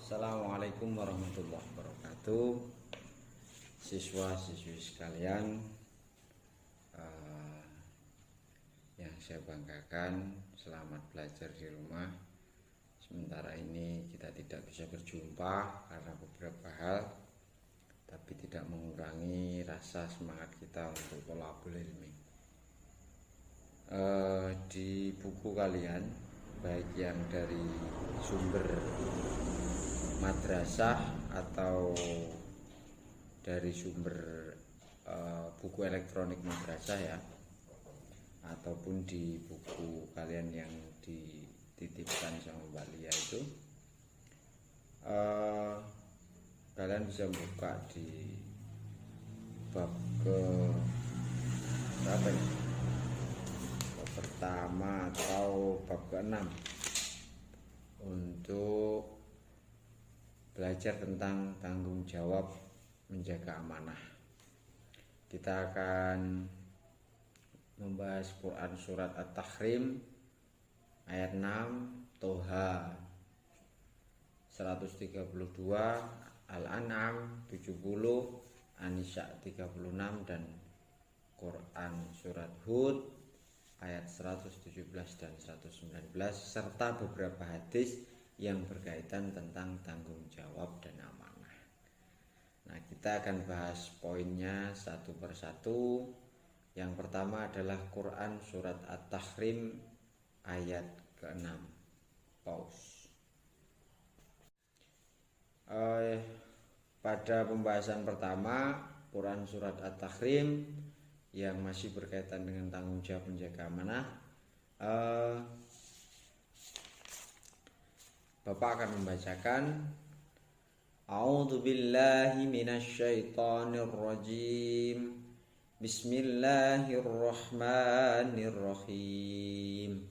Assalamualaikum warahmatullahi wabarakatuh. Siswa-siswi sekalian, yang saya banggakan, selamat belajar di rumah. Sementara ini kita tidak bisa berjumpa karena beberapa hal, tapi tidak mengurangi rasa semangat kita untuk thalabul ilmi. Di buku kalian, baik yang dari sumber madrasah atau dari sumber buku elektronik madrasah ya, ataupun di buku kalian yang dititipkan sama Mbak Lia itu, kalian bisa buka di bab ke berapa nih? Bab pertama atau bab ke-6 untuk belajar tentang tanggung jawab menjaga amanah. Kita akan membahas Quran surat At-Tahrim ayat 6, Toha 132, Al-An'am 70, An-Nisa 36, dan Quran surat Hud ayat 117 dan 119, serta beberapa hadis yang berkaitan tentang tanggung jawab dan amanah. Nah, kita akan bahas poinnya satu persatu. Yang pertama adalah Quran surat At-Tahrim ayat ke-6. Pause. Pada pembahasan pertama, Quran surat At-Tahrim yang masih berkaitan dengan tanggung jawab menjaga amanah, Bapak akan membacakan A'udzu billahi minasyaitonir rajim. Bismillahirrahmanirrahim.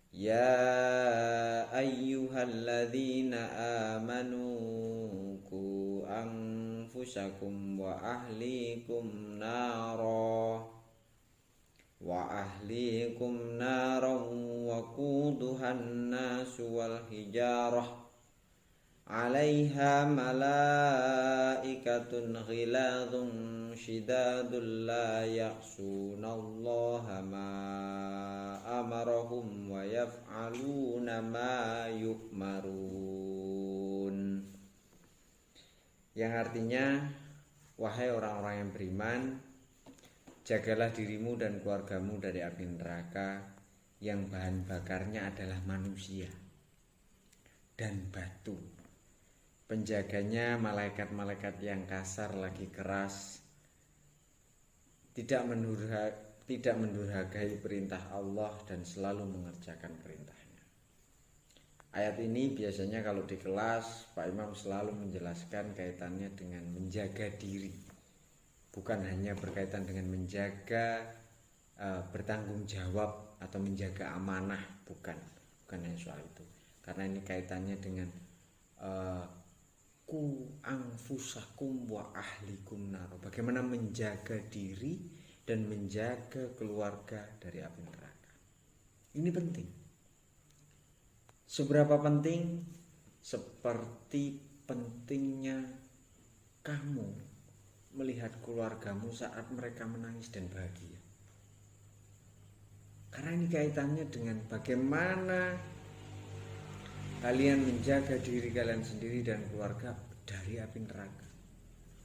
Ya ayyuhalladzina amanu qu anfusakum wa ahlikum naran waquduhan nasu wal hijarah 'alaiha malaikatun ghiladun shidadul la ya'sunallaha ma amarahum wa yaf'aluna ma yu'marun. Yang artinya, wahai orang-orang yang beriman, jagalah dirimu dan keluargamu dari api neraka yang bahan bakarnya adalah manusia dan batu. Penjaganya malaikat-malaikat yang kasar lagi keras, tidak mendurhakai perintah Allah dan selalu mengerjakan perintahnya. Ayat ini biasanya kalau di kelas Pak Imam selalu menjelaskan kaitannya dengan menjaga diri. Bukan hanya berkaitan dengan menjaga bertanggung jawab atau menjaga amanah, bukan hanya soal itu. Karena ini kaitannya dengan ku anfusakum wa ahlikum nar. Bagaimana menjaga diri dan menjaga keluarga dari api neraka. Ini penting. Seberapa penting? Seperti pentingnya kamu melihat keluargamu saat mereka menangis dan bahagia. Karena ini kaitannya dengan bagaimana kalian menjaga diri kalian sendiri dan keluarga dari api neraka.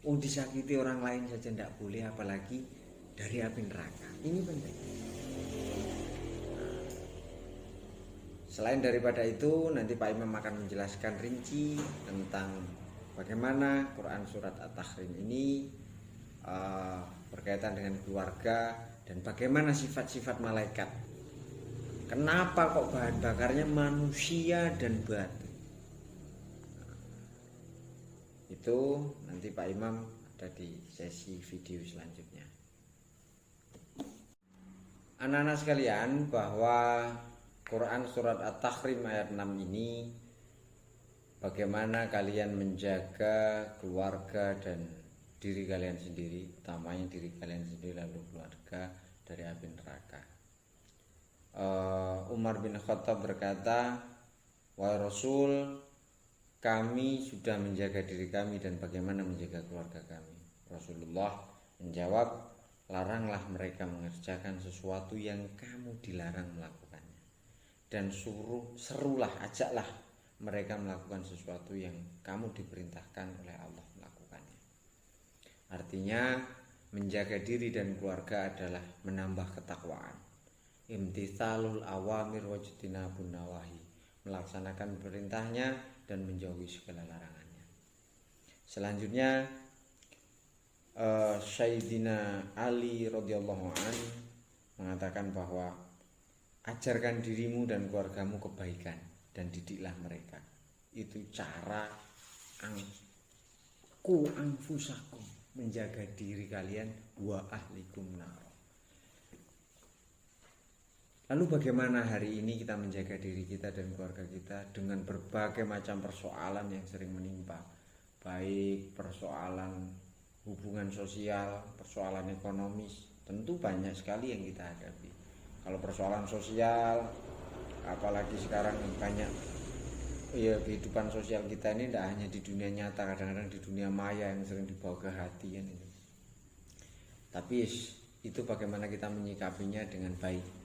Disakiti orang lain saja tidak boleh, apalagi dari api neraka. Ini penting. Selain daripada itu, nanti Pak Imam akan menjelaskan rinci tentang bagaimana Quran surat At-Tahrim ini berkaitan dengan keluarga dan bagaimana sifat-sifat malaikat. Kenapa kok bahan bakarnya manusia dan batu? Itu nanti Pak Imam ada di sesi video selanjutnya. Anak-anak sekalian, bahwa Quran surat At-Tahrim ayat 6 ini, bagaimana kalian menjaga keluarga dan diri kalian sendiri, utamanya diri kalian sendiri lalu keluarga dari api neraka. Umar bin Khattab berkata, wahai Rasul, kami sudah menjaga diri kami dan bagaimana menjaga keluarga kami. Rasulullah menjawab, laranglah mereka mengerjakan sesuatu yang kamu dilarang melakukannya, dan serulah, ajaklah mereka melakukan sesuatu yang kamu diperintahkan oleh Allah melakukannya. Artinya menjaga diri dan keluarga adalah menambah ketakwaan. Imtithalul awamir wajtinabun nawahi, melaksanakan perintahnya dan menjauhi segala larangannya. Selanjutnya Sayyidina Ali radhiyallahu anhu mengatakan bahwa ajarkan dirimu dan keluargamu kebaikan dan didiklah mereka. Itu cara anfusakum, menjaga diri kalian, wa ahlikum nar. Lalu bagaimana hari ini kita menjaga diri kita dan keluarga kita dengan berbagai macam persoalan yang sering menimpa, baik persoalan hubungan sosial, persoalan ekonomis, tentu banyak sekali yang kita hadapi. Kalau persoalan sosial, apalagi sekarang banyak ya, kehidupan sosial kita ini tidak hanya di dunia nyata, kadang-kadang di dunia maya yang sering dibawa ke hati kan itu. Tapi itu bagaimana kita menyikapinya dengan baik.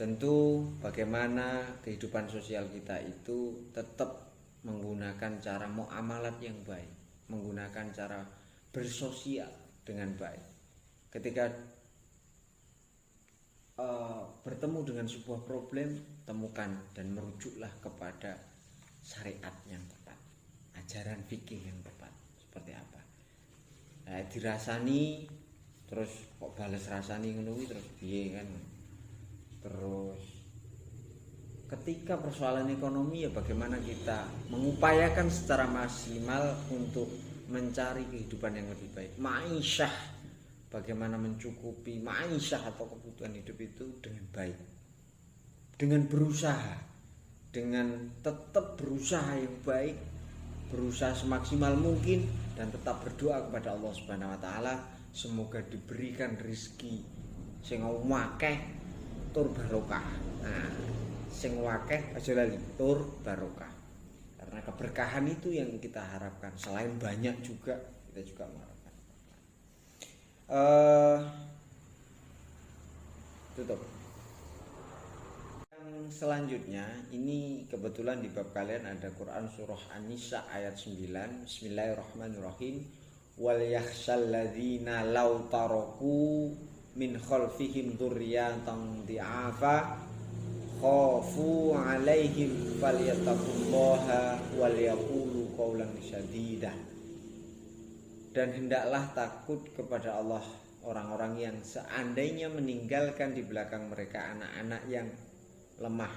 Tentu bagaimana kehidupan sosial kita itu tetap menggunakan cara muamalat yang baik, menggunakan cara bersosial dengan baik. Ketika bertemu dengan sebuah problem, temukan dan merujuklah kepada syariat yang tepat, ajaran fikih yang tepat. Seperti apa? Dirasani terus kok bales rasani ngono terus piye kan? Terus ketika persoalan ekonomi, ya bagaimana kita mengupayakan secara maksimal untuk mencari kehidupan yang lebih baik. Ma'isyah, bagaimana mencukupi ma'isyah atau kebutuhan hidup itu dengan baik, dengan berusaha, dengan tetap berusaha yang baik, berusaha semaksimal mungkin, dan tetap berdoa kepada Allah Subhanahu wa taala semoga diberikan rezeki sing akeh tur barokah. Nah, sing wakeh aja lali tur barokah. Karena keberkahan itu yang kita harapkan. Selain banyak juga, kita juga mengharapkan. Tutup. Yang selanjutnya, ini kebetulan di bab kalian ada Quran surah An-Nisa ayat 9. Bismillahirrahmanirrahim. Wal yakhshal ladzina law taraku min khalfihim dzurriyyatan di'afa khafu 'alaihim falyattaqullaha wal yaqulu qawlan sadida. Dan hendaklah takut kepada Allah orang-orang yang seandainya meninggalkan di belakang mereka anak-anak yang lemah,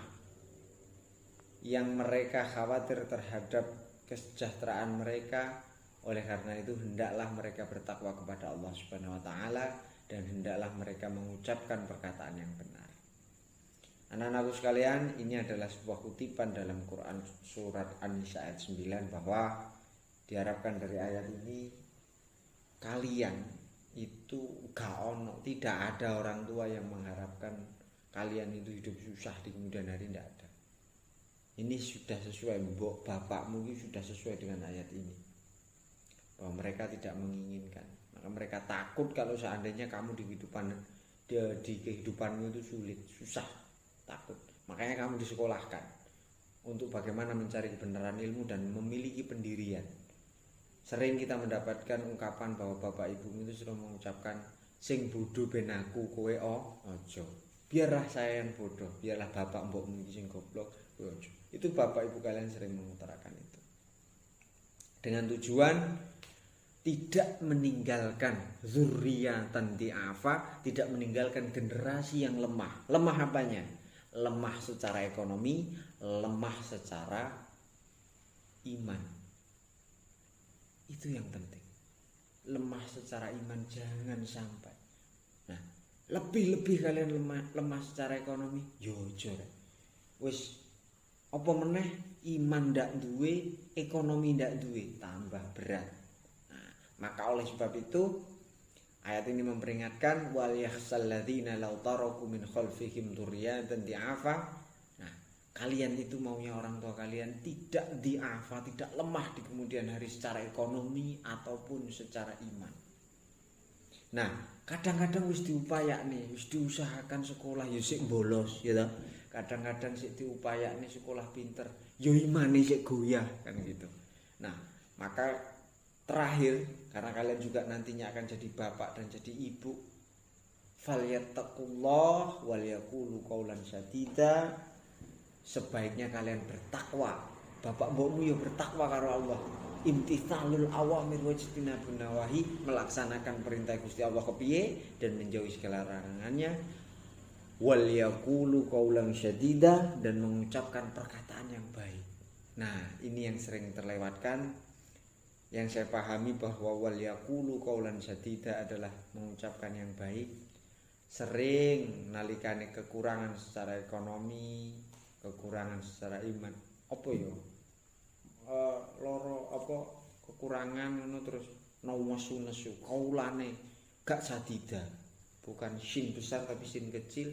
yang mereka khawatir terhadap kesejahteraan mereka. Oleh karena itu hendaklah mereka bertakwa kepada Allah Subhanahu wa taala dan hendaklah mereka mengucapkan perkataan yang benar. Anak-anakku sekalian, ini adalah sebuah kutipan dalam Quran surat An-Nisa ayat 9 bahwa diharapkan dari ayat ini kalian itu tidak ada orang tua yang mengharapkan kalian itu hidup susah di kemudian hari, tidak ada. Ini sudah sesuai, mbok bapakmu ini sudah sesuai dengan ayat ini, bahwa mereka tidak menginginkan. Maka mereka takut kalau seandainya kamu di kehidupanmu itu sulit, susah, takut. Makanya kamu disekolahkan untuk bagaimana mencari kebenaran ilmu dan memiliki pendirian. Sering kita mendapatkan ungkapan bahwa bapak ibumu itu sudah mengucapkan sing bodoh ben aku kowe ojo. Biarlah saya yang bodoh, biarlah bapak mbokmu sing goblok ojo. Itu bapak ibu kalian sering mengutarakan itu. Dengan tujuan tidak meninggalkan dzurriyyatan di'afa, tidak meninggalkan generasi yang lemah. Lemah apanya? Lemah secara ekonomi, lemah secara iman. Itu yang penting. Lemah secara iman jangan sampai. Nah, lebih-lebih kalian lemah secara ekonomi, jujur. Wis apa meneh iman ndak duwe, ekonomi ndak duwe, tambah berat. Maka oleh sebab itu ayat ini memperingatkan wal yakhsal ladzina law taraku min khalfihim dzurriyyatan di'afa. Nah, kalian itu maunya orang tua kalian tidak diafa, tidak lemah di kemudian hari secara ekonomi ataupun secara iman. Nah, kadang-kadang wis diupayakne, wis diusahakan sekolah ya sik bolos ya toh. Kadang-kadang sik diupayakne sekolah pinter, ya imane sik goyah kan gitu. Nah, maka terakhir karena kalian juga nantinya akan jadi bapak dan jadi ibu, falyattaqullah wal yaqulu qaulan sadida. Sebaiknya kalian bertakwa. Bapak mbokmu ya bertakwa karo Allah. Imtithalul awamir wajtinabun nawahi, melaksanakan perintah Gusti Allah kepiye dan menjauhi segala larangannya. Wal yaqulu qaulan syadida, dan mengucapkan perkataan yang baik. Nah, ini yang sering terlewatkan. Yang saya pahami bahwa wal yaqulu qaulan syadida adalah mengucapkan yang baik. Sering nalikane kekurangan secara ekonomi, kekurangan secara iman, apa ya loro apa kekurangan ngono terus nawasu nesu kaulane gak sadida, bukan sin besar tapi sin kecil,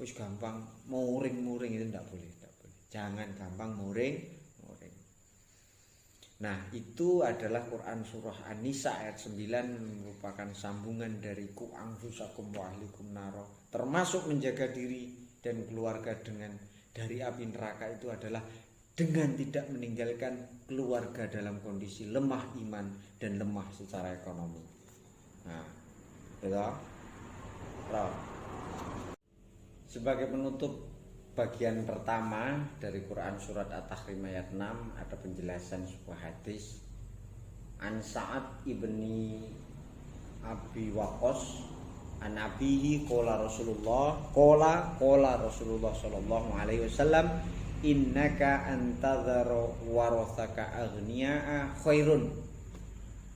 wis gampang muring-muring, itu ndak boleh, jangan gampang muring. Nah, itu adalah Quran surah An-Nisa ayat 9, merupakan sambungan dari ku anfusakum wa ahlikum naro, termasuk menjaga diri dan keluarga dari api neraka itu adalah dengan tidak meninggalkan keluarga dalam kondisi lemah iman dan lemah secara ekonomi. Nah, betul? Sebagai penutup bagian pertama dari Quran surat At-Tahrim ayat 6 ada penjelasan sebuah hadis An Sa'ad ibni Abi Waqqas an abihi qala Rasulullah sallallahu alaihi wasallam innaka antadharu warathaka aghniaa khairun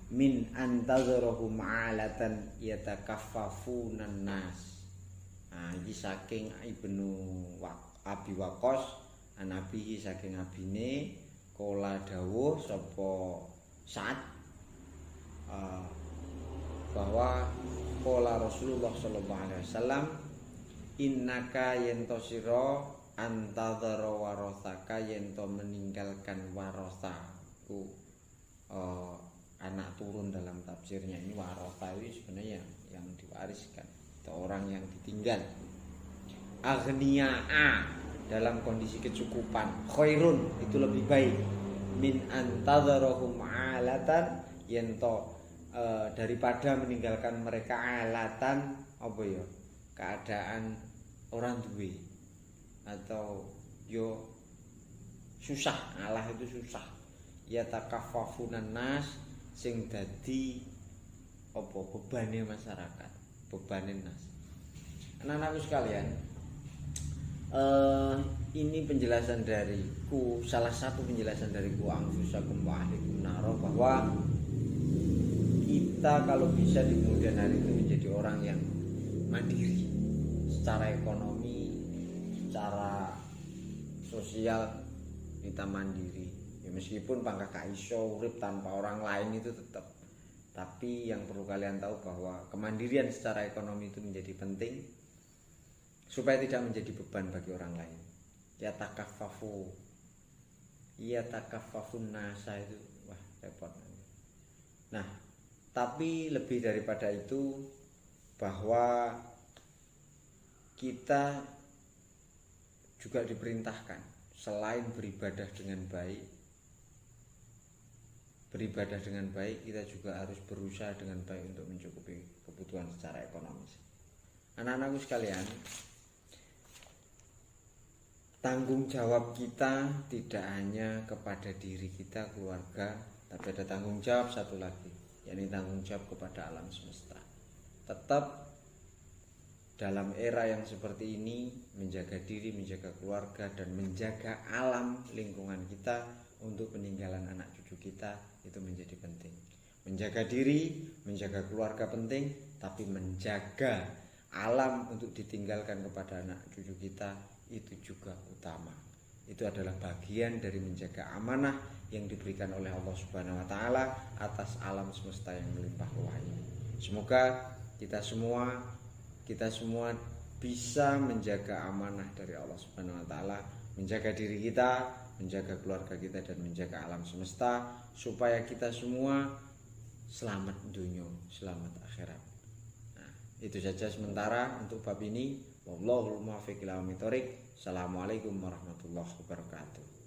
min antadharuhum 'alatan yatakaffafunan nas. Nah, iki saking Ibnu Abi Waqqas an abihi, saking abine qala dawuh sapa Sa'ad bahwa qala Rasulullah sallallahu alaihi wasallam innaka yento sira antadzara warathaka, yento meninggalkan warasaku, anak turun dalam tafsirnya ini waratha itu sebenarnya yang diwariskan atau orang yang ditinggal. Aghniaa dalam kondisi kecukupan, khairun itu lebih baik, min antadzarahum alatan yento daripada meninggalkan mereka alatan apa ya, keadaan orang duwe atau yo susah, Allah itu susah. Ya takaffafunan nas sing dadi apa bebane masyarakat, bebane nas. Anak-anakku sekalian, ini penjelasan dariku, salah satu penjelasan dariku anfusakum wa ahlikum naro, bahwa kita kalau bisa di kemudian hari itu menjadi orang yang mandiri secara ekonomi, secara sosial kita mandiri. Ya meskipun pangkah gak iso urip tanpa orang lain itu tetap, tapi yang perlu kalian tahu bahwa kemandirian secara ekonomi itu menjadi penting supaya tidak menjadi beban bagi orang lain. Ya takaffafun nasa itu wah repot. Nah, tapi lebih daripada itu, bahwa kita juga diperintahkan selain beribadah dengan baik, kita juga harus berusaha dengan baik untuk mencukupi kebutuhan secara ekonomis. Anak-anakku sekalian, tanggung jawab kita tidak hanya kepada diri kita, keluarga, tapi ada tanggung jawab satu lagi, yakni tanggung jawab kepada alam semesta. Tetap dalam era yang seperti ini, menjaga diri, menjaga keluarga, dan menjaga alam lingkungan kita untuk peninggalan anak cucu kita itu menjadi penting. Menjaga diri, menjaga keluarga penting, tapi menjaga alam untuk ditinggalkan kepada anak cucu kita itu juga utama. Itu adalah bagian dari menjaga amanah yang diberikan oleh Allah Subhanahu wa taala atas alam semesta yang melimpah ruah ini. Semoga kita semua bisa menjaga amanah dari Allah Subhanahu wa taala menjaga diri kita, menjaga keluarga kita, dan menjaga alam semesta supaya kita semua selamat dunia, selamat akhirat. Nah, itu saja sementara untuk bab ini. Wallahul muwaffiq ila aqwamit thoriq. Assalamualaikum warahmatullahi wabarakatuh.